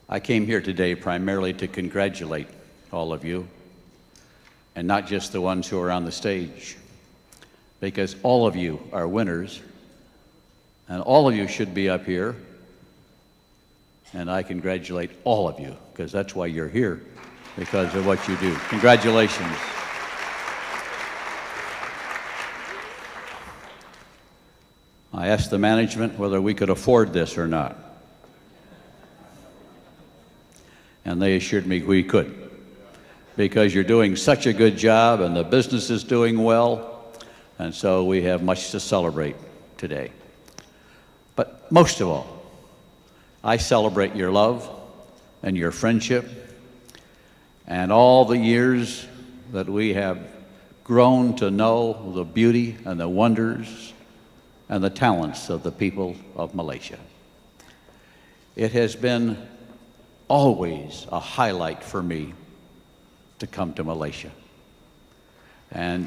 I came here today primarily to congratulate all of you, and not just the ones who are on the stage, because all of you are winners, and all of you should be up here, and I congratulate all of you, because that's why you're here, because of what you do. Congratulations. I asked the management whether we could afford this or not, and they assured me we could, because you're doing such a good job and the business is doing well, and so we have much to celebrate today. But most of all, I celebrate your love and your friendship and all the years that we have grown to know the beauty and the wonders and the talents of the people of Malaysia. It has been always a highlight for me to come to Malaysia. And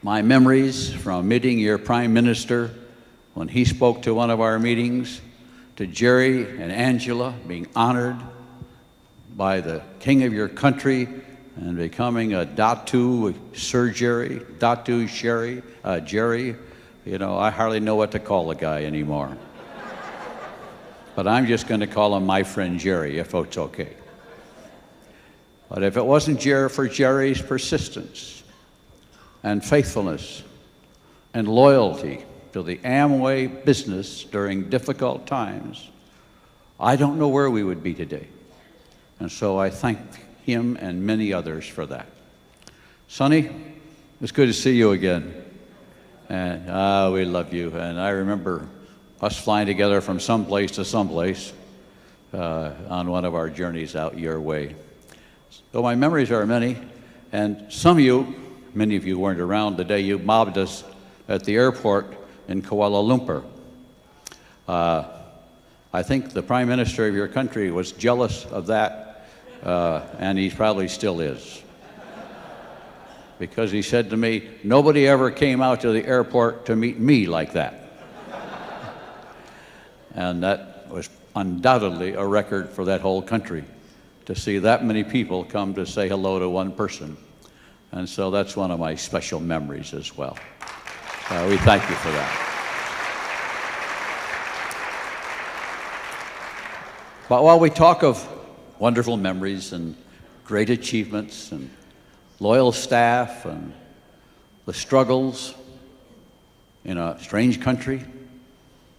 my memories from meeting your Prime Minister when he spoke to one of our meetings, to Jerry and Angela being honored by the king of your country and becoming a Datu Sir Jerry, Datu Sherry, Jerry. You know, I hardly know what to call the guy anymore. But I'm just going to call him my friend Jerry, if it's okay. But if it wasn't for Jerry's persistence and faithfulness and loyalty to the Amway business during difficult times, I don't know where we would be today. And so I thank him and many others for that. Sonny, it's good to see you again. And we love you. And I remember us flying together from someplace to someplace on one of our journeys out your way. So my memories are many, and some of you, many of you weren't around the day you mobbed us at the airport in Kuala Lumpur. I think the Prime Minister of your country was jealous of that, and he probably still is. Because he said to me, nobody ever came out to the airport to meet me like that. And that was undoubtedly a record for that whole country, to see that many people come to say hello to one person. And so that's one of my special memories as well. We thank you for that. But while we talk of wonderful memories and great achievements and loyal staff and the struggles in a strange country,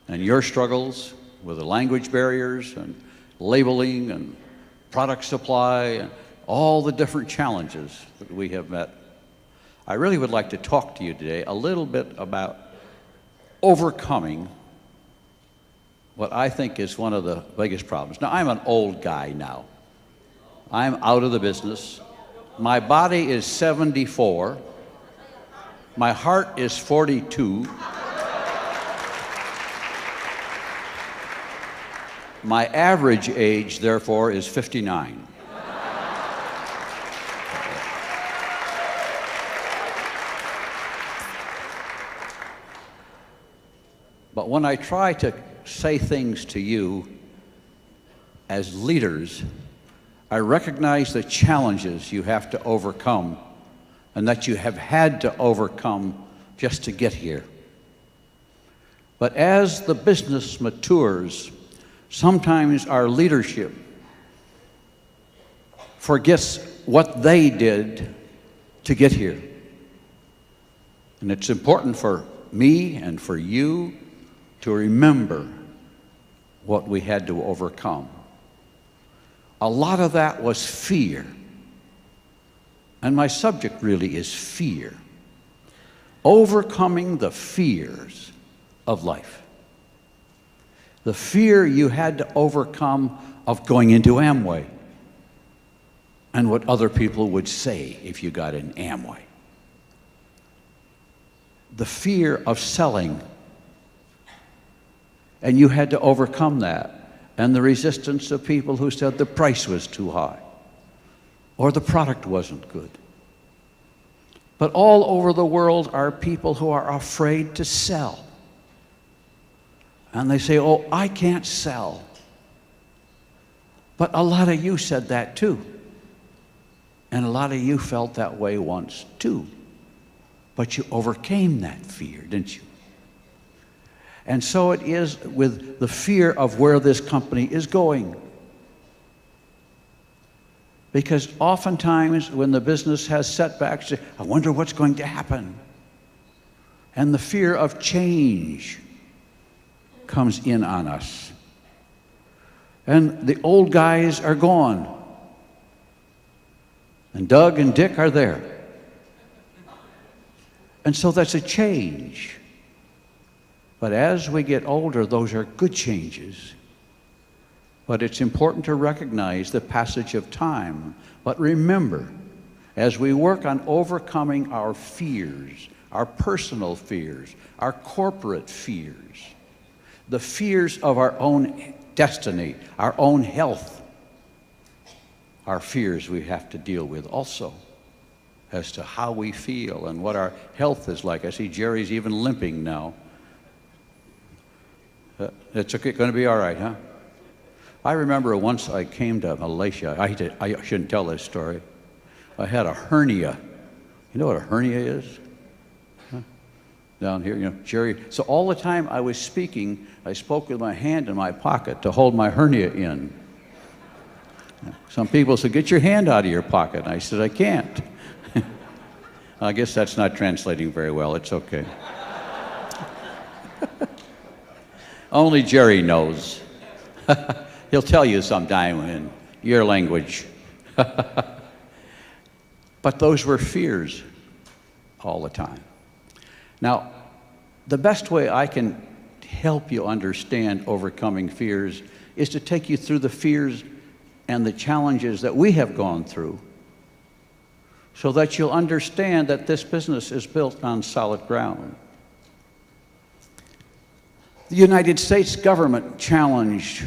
and your struggles with the language barriers and labeling and product supply and all the different challenges that we have met, I really would like to talk to you today a little bit about overcoming what I think is one of the biggest problems. Now, I'm an old guy now. I'm out of the business. My body is 74. My heart is 42. My average age, therefore, is 59. But when I try to say things to you as leaders, I recognize the challenges you have to overcome and that you have had to overcome just to get here. But as the business matures, sometimes our leadership forgets what they did to get here. And it's important for me and for you to remember what we had to overcome. A lot of that was fear. And my subject really is fear. Overcoming the fears of life. The fear you had to overcome of going into Amway and what other people would say if you got in Amway. The fear of selling, and you had to overcome that, and the resistance of people who said the price was too high or the product wasn't good. But all over the world are people who are afraid to sell And they say, oh, I can't sell. But a lot of you said that too. And a lot of you felt that way once too. But you overcame that fear, didn't you? And so it is with the fear of where this company is going. Because oftentimes when the business has setbacks, I wonder what's going to happen. And the fear of change comes in on us. And the old guys are gone. And Doug and Dick are there. And so that's a change. But as we get older, those are good changes. But it's important to recognize the passage of time. But remember, as we work on overcoming our fears, our personal fears, our corporate fears, the fears of our own destiny, our own health, our fears we have to deal with also as to how we feel and what our health is like. I see Jerry's even limping now. It's okay, going to be all right, huh? I remember once I came to Malaysia. I shouldn't tell this story. I had a hernia. You know what a hernia is? Huh? Down here, you know, Jerry. So all the time I was speaking, I spoke with my hand in my pocket to hold my hernia in. Some people said, get your hand out of your pocket. And I said, I can't. I guess that's not translating very well. It's okay. Only Jerry knows. He'll tell you sometime in your language. But those were fears all the time. Now, the best way I can help you understand overcoming fears is to take you through the fears and the challenges that we have gone through so that you'll understand that this business is built on solid ground. The United States government challenged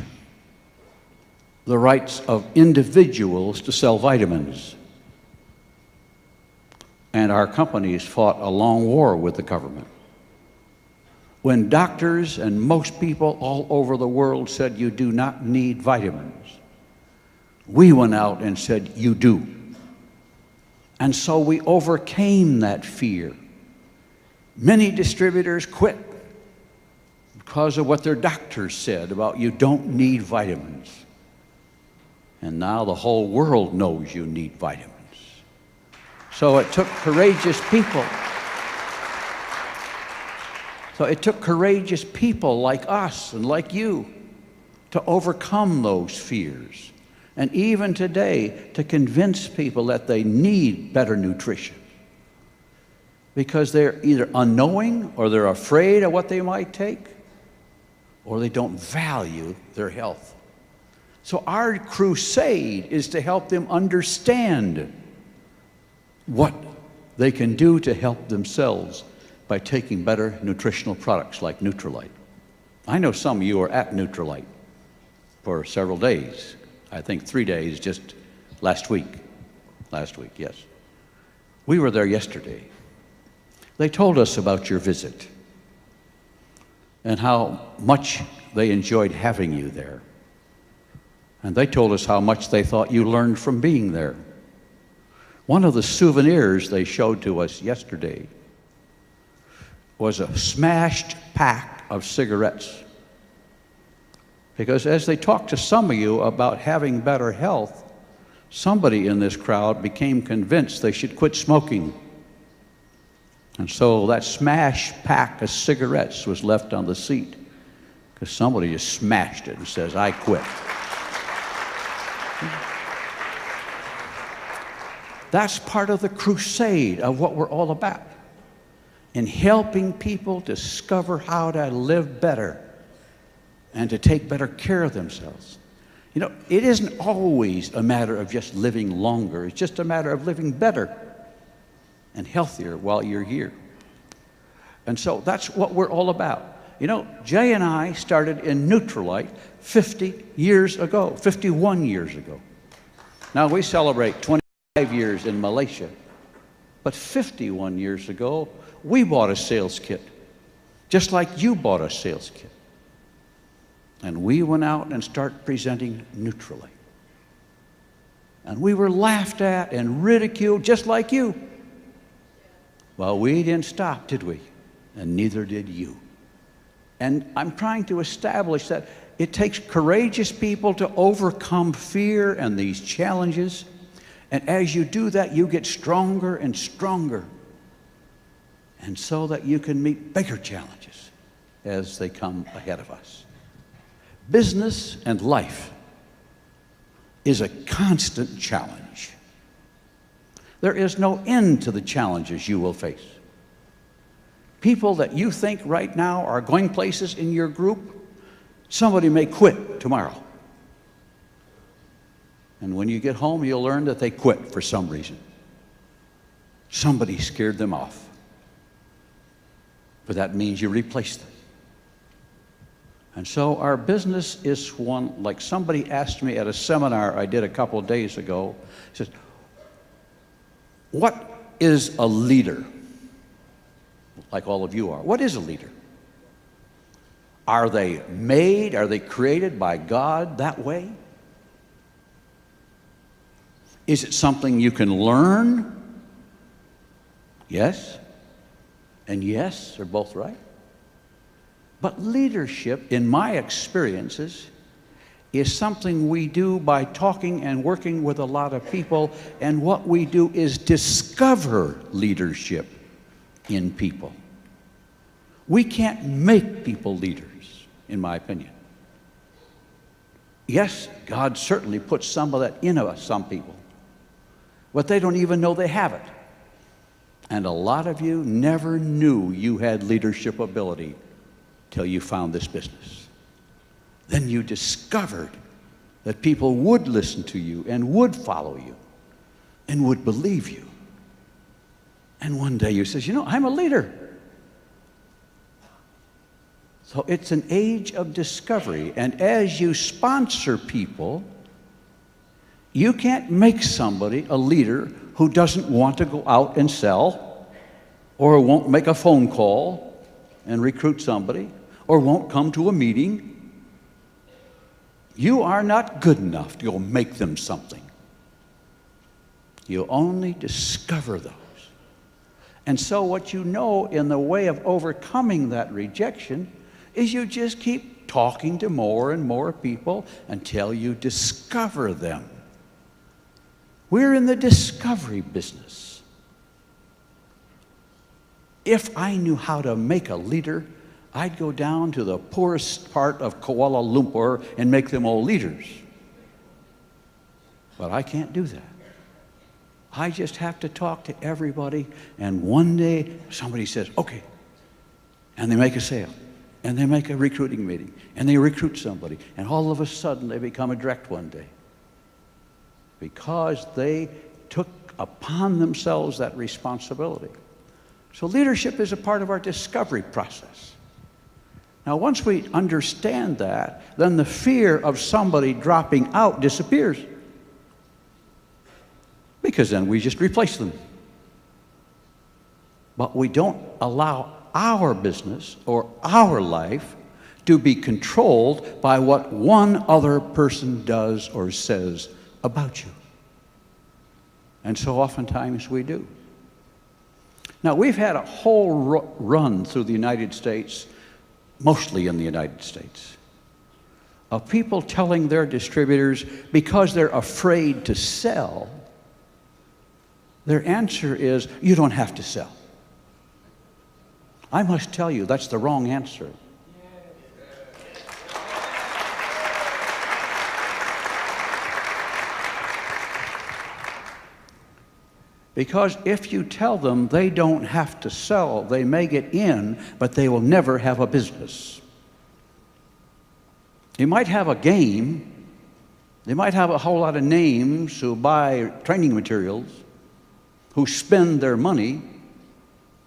the rights of individuals to sell vitamins. And our companies fought a long war with the government. When doctors and most people all over the world said you do not need vitamins, we went out and said you do. And so we overcame that fear. Many distributors quit because of what their doctors said about you don't need vitamins. And now the whole world knows you need vitamins. So it took courageous people. So it took courageous people like us and like you to overcome those fears. And even today, to convince people that they need better nutrition. Because they're either unknowing, or they're afraid of what they might take, or they don't value their health. So our crusade is to help them understand what they can do to help themselves by taking better nutritional products like Nutrilite. I know some of you are at Nutrilite for several days. I think 3 days just last week. Last week, yes. We were there yesterday. They told us about your visit and how much they enjoyed having you there. And they told us how much they thought you learned from being there. One of the souvenirs they showed to us yesterday was a smashed pack of cigarettes. Because as they talked to some of you about having better health, somebody in this crowd became convinced they should quit smoking. And so that smashed pack of cigarettes was left on the seat because somebody just smashed it and says, I quit. That's part of the crusade of what we're all about, in helping people discover how to live better and to take better care of themselves. You know, it isn't always a matter of just living longer. It's just a matter of living better and healthier while you're here. And so that's what we're all about. You know, Jay and I started in Nutrilite 50 years ago, 51 years ago. Now we celebrate 25 years in Malaysia. But 51 years ago, we bought a sales kit, just like you bought a sales kit. And we went out and started presenting neutrally. And we were laughed at and ridiculed just like you. Well, we didn't stop, did we? And neither did you. And I'm trying to establish that it takes courageous people to overcome fear and these challenges. And as you do that, you get stronger and stronger. And so that you can meet bigger challenges as they come ahead of us. Business and life is a constant challenge. There is no end to the challenges you will face. People that you think right now are going places in your group, somebody may quit tomorrow. And when you get home, you'll learn that they quit for some reason. Somebody scared them off. But that means you replace them. And so our business is one, like somebody asked me at a seminar I did a couple of days ago, he says, what is a leader? Like all of you are. What is a leader? Are they made, are they created by God that way? Is it something you can learn? Yes. And yes, they're both right. But leadership, in my experiences, is something we do by talking and working with a lot of people, and what we do is discover leadership in people. We can't make people leaders, in my opinion. Yes, God certainly puts some of that in us, some people, but they don't even know they have it. And a lot of you never knew you had leadership ability till you found this business. Then you discovered that people would listen to you and would follow you and would believe you. And one day you says, you know, I'm a leader. So it's an age of discovery. And as you sponsor people, you can't make somebody a leader who doesn't want to go out and sell, or won't make a phone call and recruit somebody, or won't come to a meeting. You are not good enough to go make them something. You only discover those. And so what you know in the way of overcoming that rejection is you just keep talking to more and more people until you discover them. We're in the discovery business. If I knew how to make a leader, I'd go down to the poorest part of Kuala Lumpur and make them all leaders. But I can't do that. I just have to talk to everybody, and one day somebody says, okay, and they make a sale, and they make a recruiting meeting, and they recruit somebody, and all of a sudden they become a direct one day. Because they took upon themselves that responsibility. So leadership is a part of our discovery process. Now, once we understand that, then the fear of somebody dropping out disappears. Because then we just replace them. But we don't allow our business or our life to be controlled by what one other person does or says about you. And so oftentimes we do. Now, we've had a whole run through the United States, mostly in the United States, of people telling their distributors, because they're afraid to sell, their answer is, you don't have to sell. I must tell you, that's the wrong answer. Because if you tell them they don't have to sell, they may get in, but they will never have a business. You might have a game. They might have a whole lot of names who buy training materials, who spend their money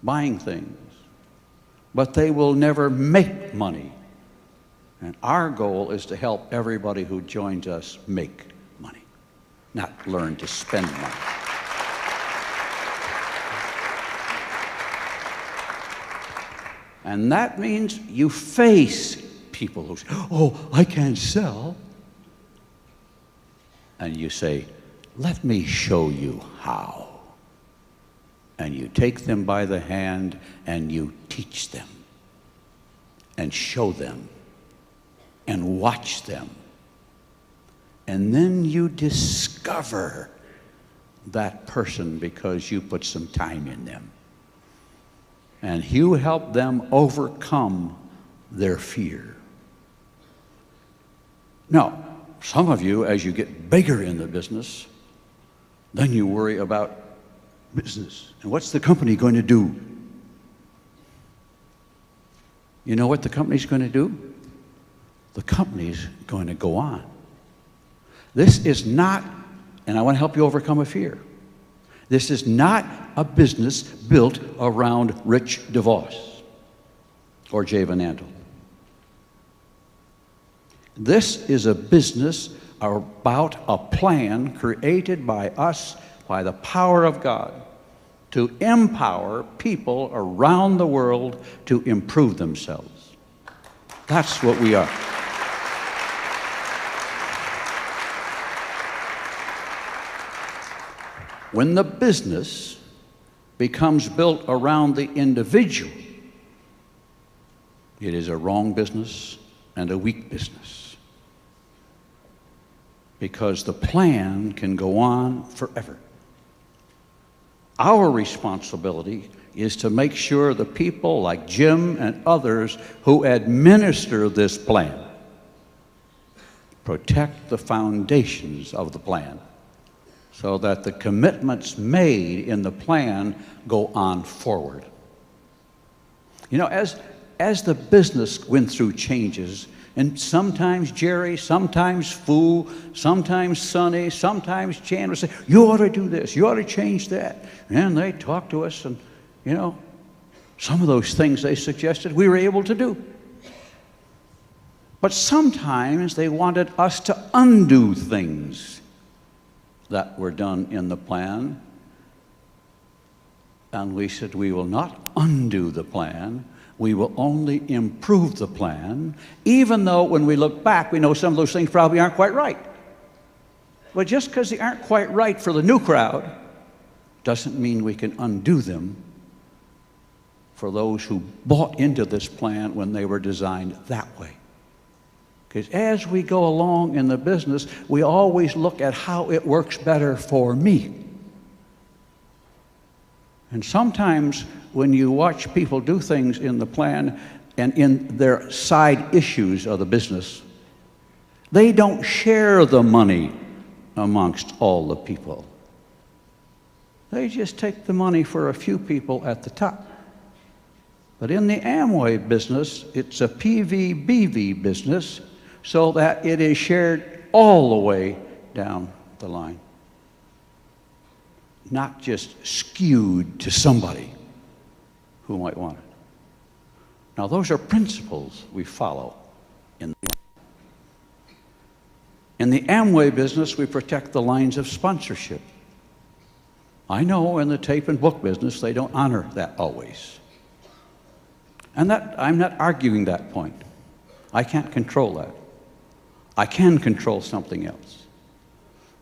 buying things, but they will never make money. And our goal is to help everybody who joins us make money, not learn to spend money. And that means you face people who say, oh, I can't sell. And you say, let me show you how. And you take them by the hand and you teach them and show them and watch them. And then you discover that person because you put some time in them. And you help them overcome their fear. Now, some of you, as you get bigger in the business, then you worry about business. And what's the company going to do? You know what the company's going to do? The company's going to go on. This is not, and I want to help you overcome a fear. This is not a business built around Rich DeVos or Jay Van Andel. This is a business about a plan created by us, by the power of God, to empower people around the world to improve themselves. That's what we are. When the business becomes built around the individual, it is a wrong business and a weak business. Because the plan can go on forever. Our responsibility is to make sure the people like Jim and others who administer this plan protect the foundations of the plan so that the commitments made in the plan go on forward. You know, as the business went through changes, and sometimes Jerry, sometimes Fu, sometimes Sonny, sometimes Chan would say, you ought to do this, you ought to change that. And they talked to us, and, you know, some of those things they suggested we were able to do. But sometimes they wanted us to undo things that were done in the plan. And we said, we will not undo the plan. We will only improve the plan, even though when we look back, we know some of those things probably aren't quite right. But just because they aren't quite right for the new crowd doesn't mean we can undo them for those who bought into this plan when they were designed that way. Because as we go along in the business, we always look at how it works better for me. And sometimes when you watch people do things in the plan and in their side issues of the business, they don't share the money amongst all the people. They just take the money for a few people at the top. But in the Amway business, it's a PV-BV business, so that it is shared all the way down the line. Not just skewed to somebody who might want it. Now, those are principles we follow in the Amway business. We protect the lines of sponsorship. I know in the tape and book business they don't honor that always. And that I'm not arguing that point. I can't control that. I can control something else.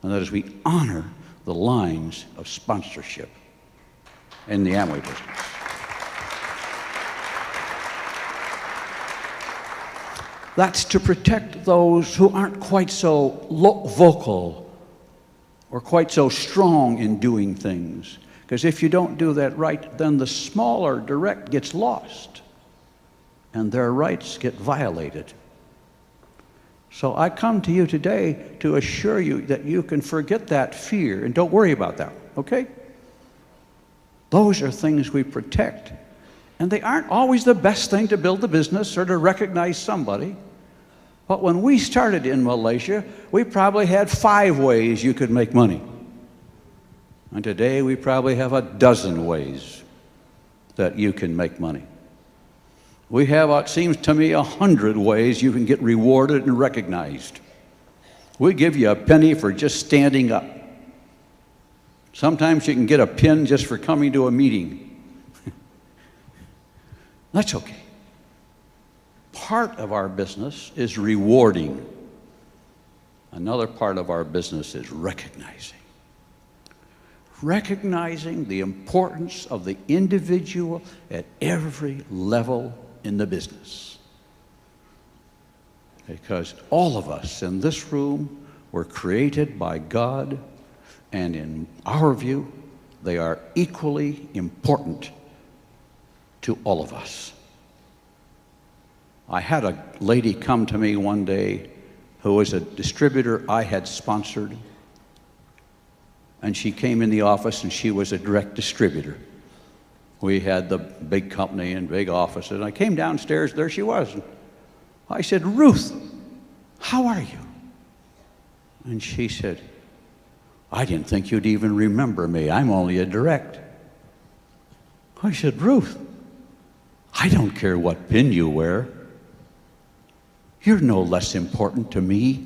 And that is we honor the lines of sponsorship in the Amway business. That's to protect those who aren't quite so vocal or quite so strong in doing things. Because if you don't do that right, then the smaller direct gets lost and their rights get violated. So I come to you today to assure you that you can forget that fear and don't worry about that, okay? Those are things we protect. And they aren't always the best thing to build a business or to recognize somebody. But when we started in Malaysia, we probably had 5 ways you could make money. And today we probably have a dozen ways that you can make money. We have, it seems to me, 100 ways you can get rewarded and recognized. We give you a penny for just standing up. Sometimes you can get a pin just for coming to a meeting. That's okay. part of our business is rewarding. Another part of our business is recognizing. Recognizing the importance of the individual at every level in the business. Because all of us in this room were created by God, and in our view, they are equally important to all of us. I had a lady come to me one day who was a distributor I had sponsored, and she came in the office and she was a direct distributor. We had the big company and big offices, and I came downstairs, there she was. I said, "Ruth, how are you?" And she said, "I didn't think you'd even remember me. I'm only a direct." I said, "Ruth, I don't care what pin you wear. You're no less important to me.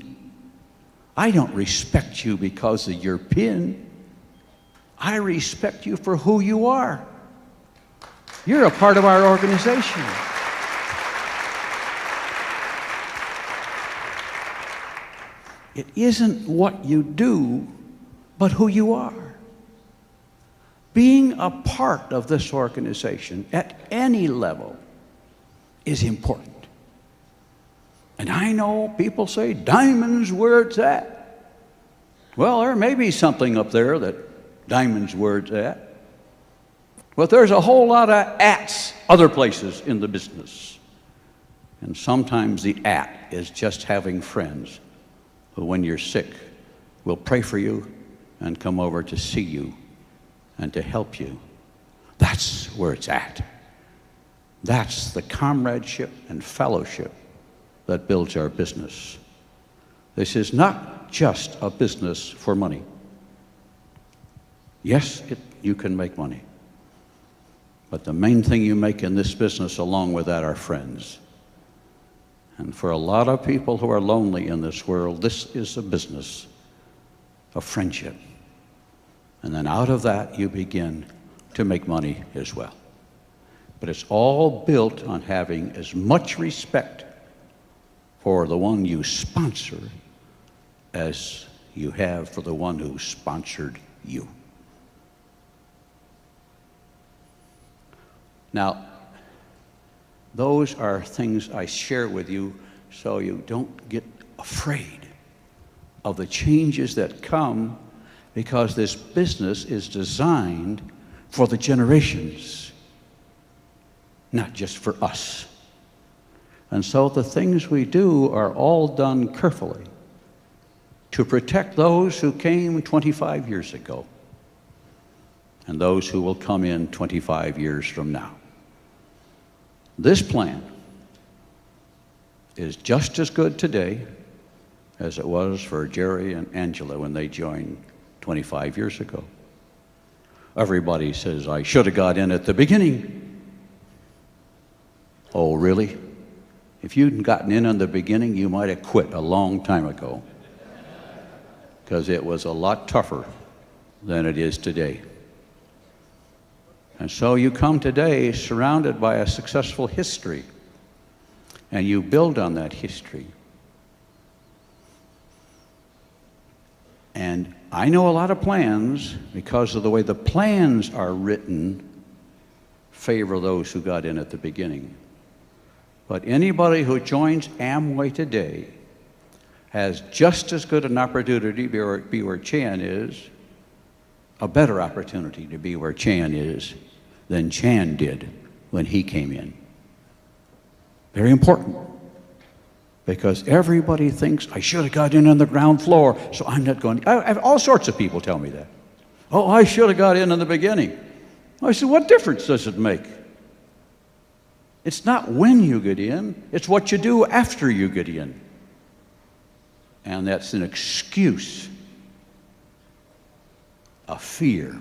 I don't respect you because of your pin. I respect you for who you are. You're a part of our organization." It isn't what you do, but who you are. Being a part of this organization at any level is important. And I know people say, "Diamond's where it's at." Well, there may be something up there that Diamond's where it's at. But there's a whole lot of ats other places in the business. And sometimes the at is just having friends who, when you're sick, will pray for you and come over to see you and to help you. That's where it's at. That's the comradeship and fellowship that builds our business. This is not just a business for money. Yes, you can make money. But the main thing you make in this business along with that are friends. And for a lot of people who are lonely in this world, this is a business of friendship. And then out of that, you begin to make money as well. But it's all built on having as much respect for the one you sponsor as you have for the one who sponsored you. Now, those are things I share with you so you don't get afraid of the changes that come, because this business is designed for the generations, not just for us. And so the things we do are all done carefully to protect those who came 25 years ago and those who will come in 25 years from now. This plan is just as good today as it was for Jerry and Angela when they joined 25 years ago. Everybody says, "I should have got in at the beginning." Oh, really? If you'd gotten in the beginning, you might have quit a long time ago, because it was a lot tougher than it is today. And so you come today surrounded by a successful history, and you build on that history. And I know a lot of plans, because of the way the plans are written, favor those who got in at the beginning. But anybody who joins Amway today has just as good an opportunity to be where Chan is, a better opportunity to be where Chan is than Chan did when he came in. Very important, because everybody thinks, "I should have got in on the ground floor, so I'm not going." I have all sorts of people tell me that. "Oh, I should have got in the beginning." I said, "What difference does it make? It's not when you get in, it's what you do after you get in." And that's an excuse, a fear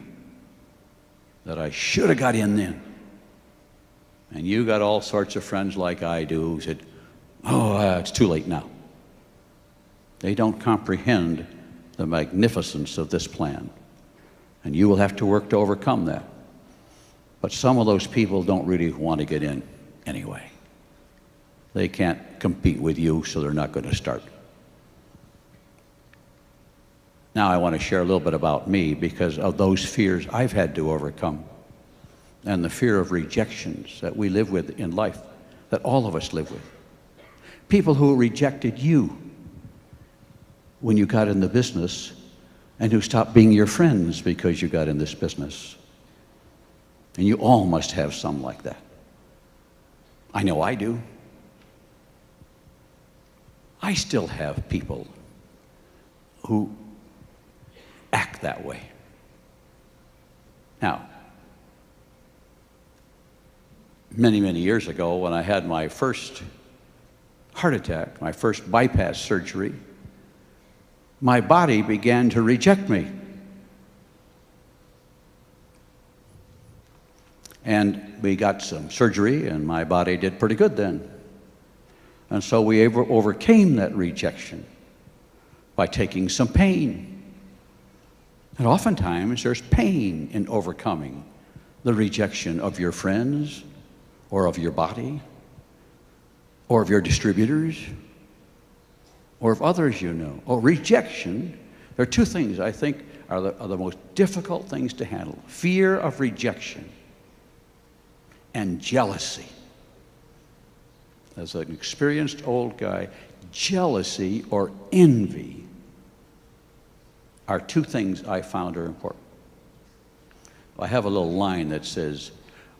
that I should have got in then. And you got all sorts of friends like I do who said, "Oh, it's too late now." They don't comprehend the magnificence of this plan. And you will have to work to overcome that. But some of those people don't really want to get in anyway. they can't compete with you, so they're not going to start. Now I want to share a little bit about me because of those fears I've had to overcome and the fear of rejections that we live with in life, that all of us live with. People who rejected you when you got in the business and who stopped being your friends because you got in this business. And you all must have some like that. I know I do. I still have people who act that way. Now, many, many years ago, when I had my first heart attack, my first bypass surgery, my body began to reject me. And we got some surgery, and my body did pretty good then. And so we overcame that rejection by taking some pain. And oftentimes there's pain in overcoming the rejection of your friends, or of your body, or of your distributors, or of others you know. Oh, rejection, there are two things I think are the most difficult things to handle. Fear of rejection and jealousy. As an experienced old guy, jealousy or envy are two things I found are important. I have a little line that says,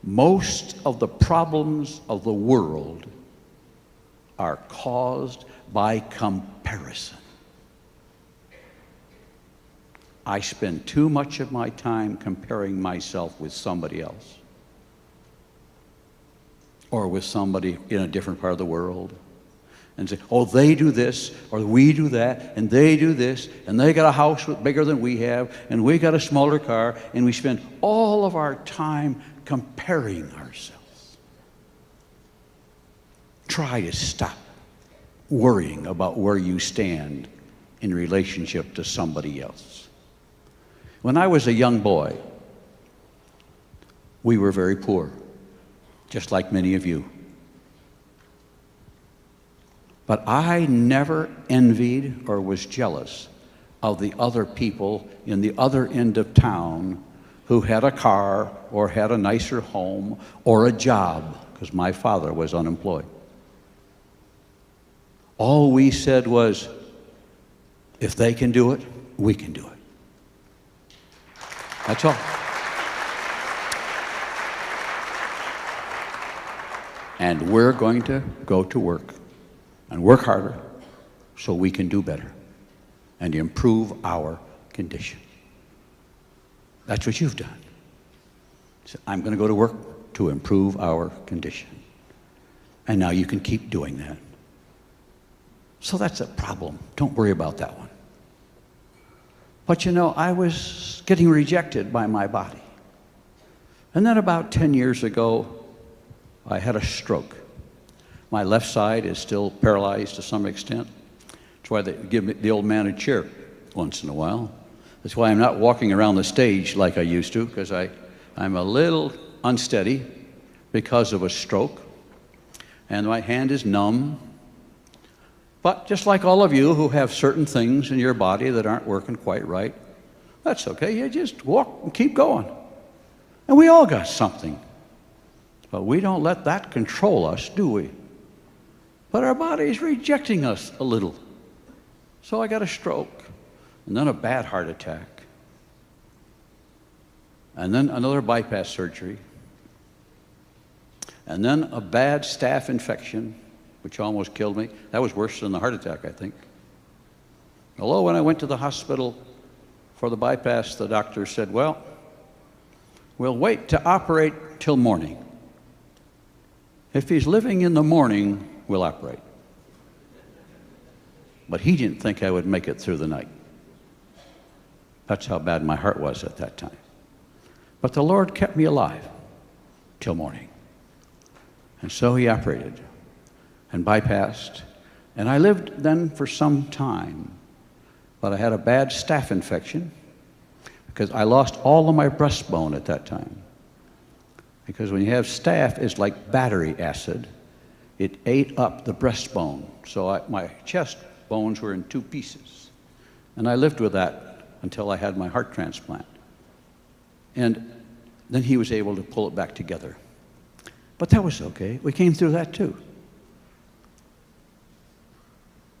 most of the problems of the world are caused by comparison. I spend too much of my time comparing myself with somebody else, or with somebody in a different part of the world, and say, oh, they do this, or we do that, and they do this, and they got a house bigger than we have, and we got a smaller car, and we spend all of our time comparing ourselves. Try to stop worrying about where you stand in relationship to somebody else. When I was a young boy, we were very poor, just like many of you. But I never envied or was jealous of the other people in the other end of town who had a car or had a nicer home or a job, because my father was unemployed. All we said was, if they can do it, we can do it. That's all. And we're going to go to work and work harder so we can do better and improve our condition. That's what you've done. So I'm going to go to work to improve our condition. And now you can keep doing that. So that's a problem. Don't worry about that one. But you know, I was getting rejected by my body. And then about 10 years ago, I had a stroke. My left side is still paralyzed to some extent. That's why they give the old man a chair once in a while. That's why I'm not walking around the stage like I used to, because I'm a little unsteady because of a stroke. And my hand is numb. But just like all of you who have certain things in your body that aren't working quite right, that's okay. You just walk and keep going. And we all got something. But we don't let that control us, do we? But our body's rejecting us a little. So I got a stroke, and then a bad heart attack, and then another bypass surgery, and then a bad staph infection, which almost killed me. That was worse than the heart attack, I think. Although when I went to the hospital for the bypass, the doctor said, well, we'll wait to operate till morning. If he's living in the morning, we'll operate. But he didn't think I would make it through the night. That's how bad my heart was at that time. But the Lord kept me alive till morning. And so he operated and bypassed. And I lived then for some time. But I had a bad staph infection because I lost all of my breastbone at that time. Because when you have staph, it's like battery acid. it ate up the breastbone. So my chest bones were in two pieces. And I lived with that until I had my heart transplant. And then he was able to pull it back together. But that was okay. We came through that too.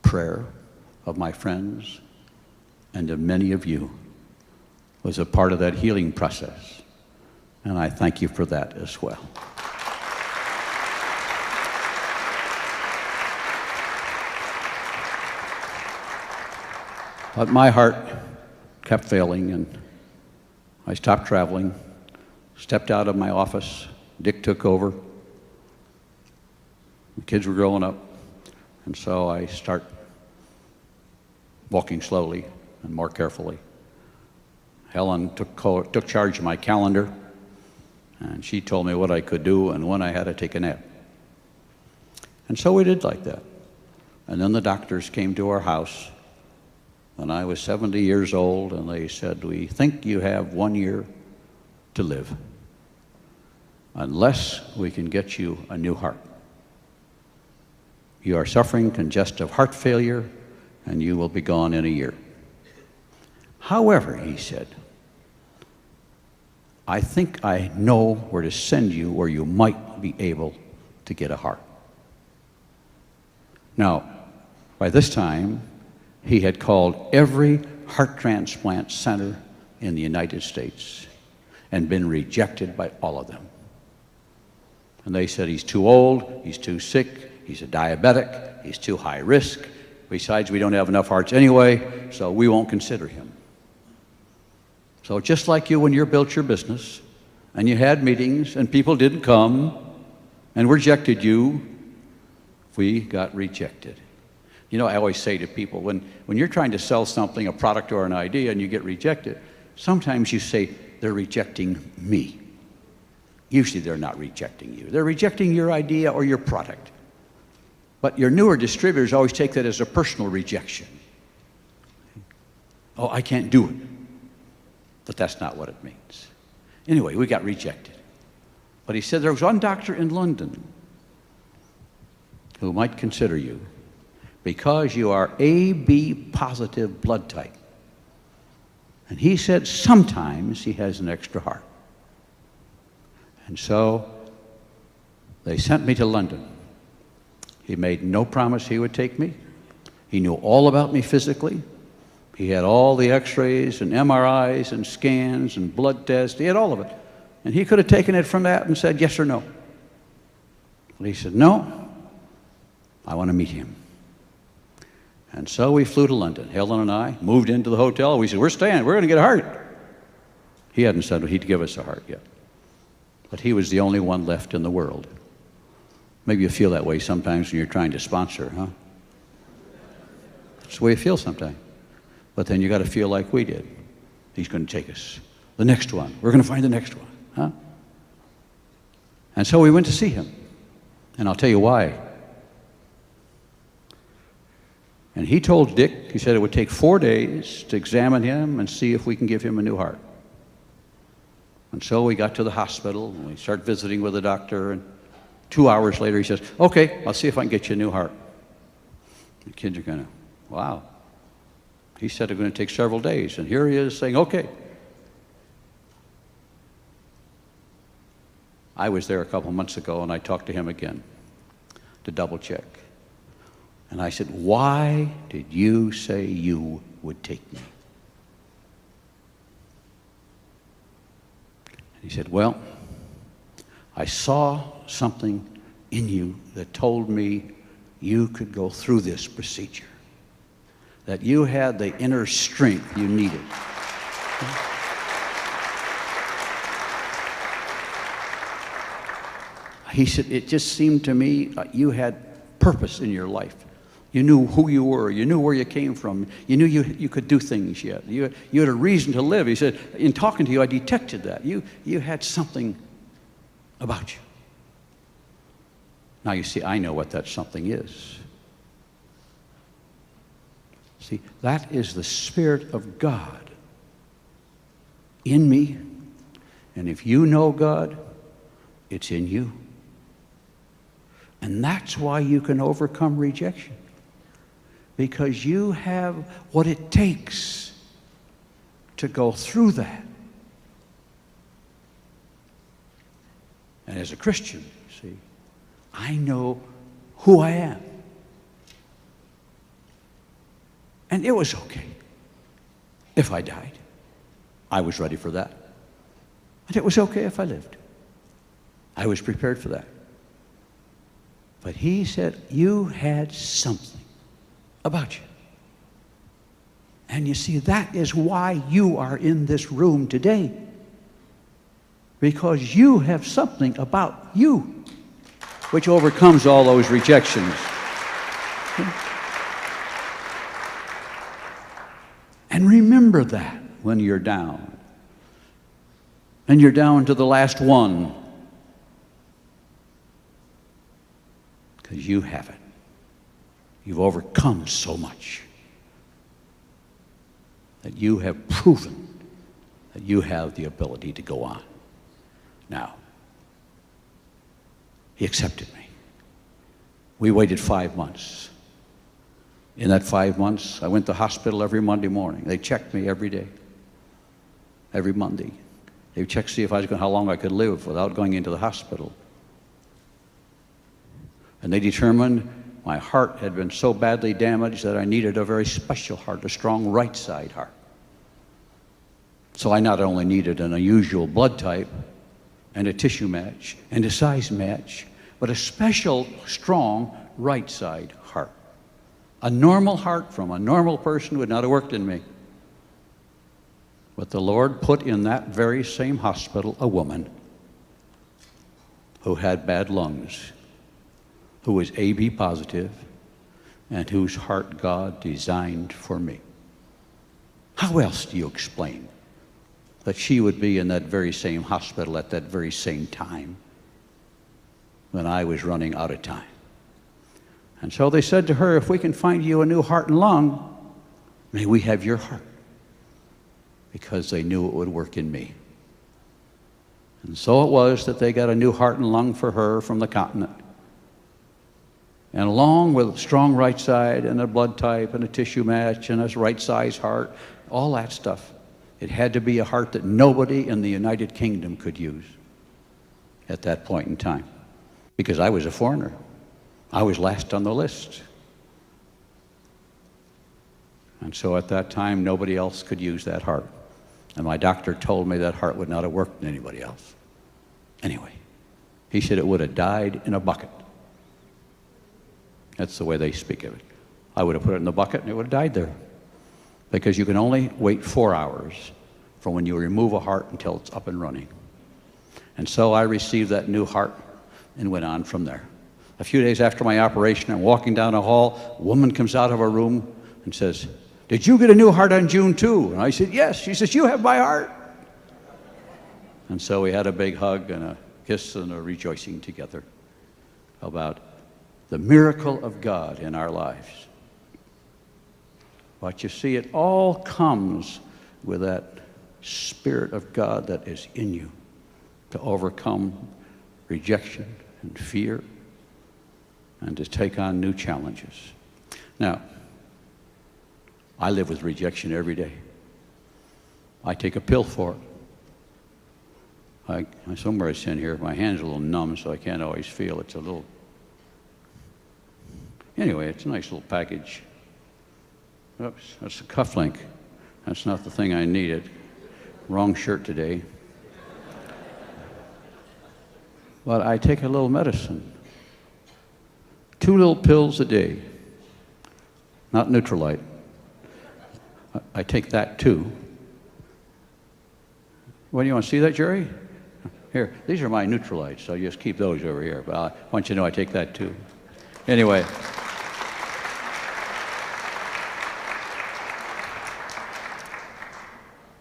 Prayer of my friends and of many of you was a part of that healing process. And I thank you for that as well. But my heart kept failing, and I stopped traveling, stepped out of my office. Dick took over. The kids were growing up, and so I start walking slowly and more carefully. Helen took charge of my calendar, and she told me what I could do and when I had to take a nap. And so we did like that. And then the doctors came to our house when I was 70 years old, and they said, "We think you have 1 year to live, unless we can get you a new heart. You are suffering congestive heart failure, and you will be gone in a year. However," he said, "I think I know where to send you where you might be able to get a heart." Now, by this time, he had called every heart transplant center in the United States and been rejected by all of them. And they said, "He's too old, he's too sick, he's a diabetic, he's too high risk. Besides, we don't have enough hearts anyway, so we won't consider him." So just like you when you built your business and you had meetings and people didn't come and rejected you, we got rejected. You know, I always say to people, when you're trying to sell something, a product or an idea, and you get rejected, sometimes you say, "They're rejecting me." Usually they're not rejecting you. They're rejecting your idea or your product. But your newer distributors always take that as a personal rejection. "Oh, I can't do it." But that's not what it means. Anyway, we got rejected. But he said there was one doctor in London who might consider you because you are AB positive blood type. And he said sometimes he has an extra heart. And so they sent me to London. He made no promise he would take me. He knew all about me physically. He had all the x-rays and MRIs and scans and blood tests. He had all of it. And he could have taken it from that and said yes or no. But he said, "No, I want to meet him." And so we flew to London. Helen and I moved into the hotel. We said, "We're staying. We're going to get a heart." He hadn't said he'd give us a heart yet. But he was the only one left in the world. Maybe you feel that way sometimes when you're trying to sponsor, huh? That's the way you feel sometimes. But then you got to feel like we did. He's going to take us. The next one. We're going to find the next one, huh? And so we went to see him. And I'll tell you why. And he told Dick, he said it would take 4 days to examine him and see if we can give him a new heart. And so we got to the hospital, and we started visiting with the doctor, and 2 hours later he says, "Okay, I'll see if I can get you a new heart." The kids are kind of, wow. He said it's going to take several days, and here he is saying, "Okay." I was there a couple months ago, and I talked to him again to double check. And I said, "Why did you say you would take me?" And he said, "Well, I saw something in you that told me you could go through this procedure, that you had the inner strength you needed." He said, "It just seemed to me you had purpose in your life. You knew who you were. You knew where you came from. You knew you could do things yet. You had a reason to live." He said, "In talking to you, I detected that. You had something about you." Now, you see, I know what that something is. See, that is the Spirit of God in me. And if you know God, it's in you. And that's why you can overcome rejection. Because you have what it takes to go through that. And as a Christian, see, I know who I am. And it was okay if I died. I was ready for that. And it was okay if I lived. I was prepared for that. But he said, you had something about you. And you see, that is why you are in this room today. Because you have something about you which overcomes all those rejections. And remember that when you're down. And you're down to the last one. Because you have it. You've overcome so much that you have proven that you have the ability to go on. Now, he accepted me. We waited 5 months. In that 5 months, I went to the hospital every Monday morning. They checked me every day, every Monday. They checked to see if I was how long I could live without going into the hospital. And they determined my heart had been so badly damaged that I needed a very special heart, a strong right side heart. So I not only needed an unusual blood type and a tissue match and a size match, but a special, strong right side heart. A normal heart from a normal person would not have worked in me. But the Lord put in that very same hospital a woman who had bad lungs, who was AB positive, and whose heart God designed for me. How else do you explain that she would be in that very same hospital at that very same time when I was running out of time? And so they said to her, if we can find you a new heart and lung, may we have your heart. Because they knew it would work in me. And so it was that they got a new heart and lung for her from the continent. And along with a strong right side and a blood type and a tissue match and a right size heart, all that stuff, it had to be a heart that nobody in the United Kingdom could use at that point in time. Because I was a foreigner. I was last on the list. And so at that time, nobody else could use that heart. And my doctor told me that heart would not have worked in anybody else. Anyway, he said it would have died in a bucket. That's the way they speak of it. I would have put it in the bucket and it would have died there. Because you can only wait 4 hours from when you remove a heart until it's up and running. And so I received that new heart and went on from there. A few days after my operation, I'm walking down a hall, a woman comes out of a room and says, did you get a new heart on June 2? And I said, yes. She says, you have my heart. And so we had a big hug and a kiss and a rejoicing together about the miracle of God in our lives. But you see, it all comes with that Spirit of God that is in you to overcome rejection and fear and to take on new challenges. Now, I live with rejection every day. I take a pill for it. Somewhere it's in here. My hand's a little numb, so I can't always feel. It's a little... Anyway, it's a nice little package. Oops, that's a cufflink. That's not the thing I needed. Wrong shirt today. But I take a little medicine. 2 little pills a day. Not Neutralite. I take that too. What, do you want to see that, Jerry? Here, these are my Neutralites, so just keep those over here. But I want you to know I take that too. Anyway.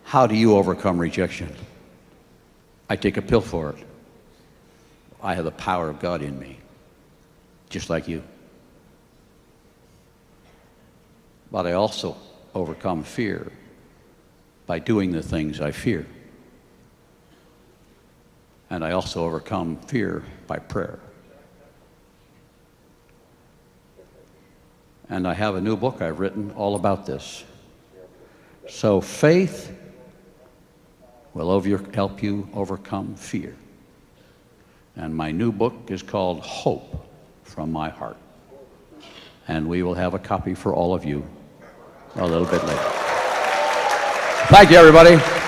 How do you overcome rejection? I take a pill for it. I have the power of God in me, just like you. But I also overcome fear by doing the things I fear. And I also overcome fear by prayer. And I have a new book I've written all about this. So faith will help you overcome fear. And my new book is called Hope from My Heart. And we will have a copy for all of you a little bit later. Thank you, everybody.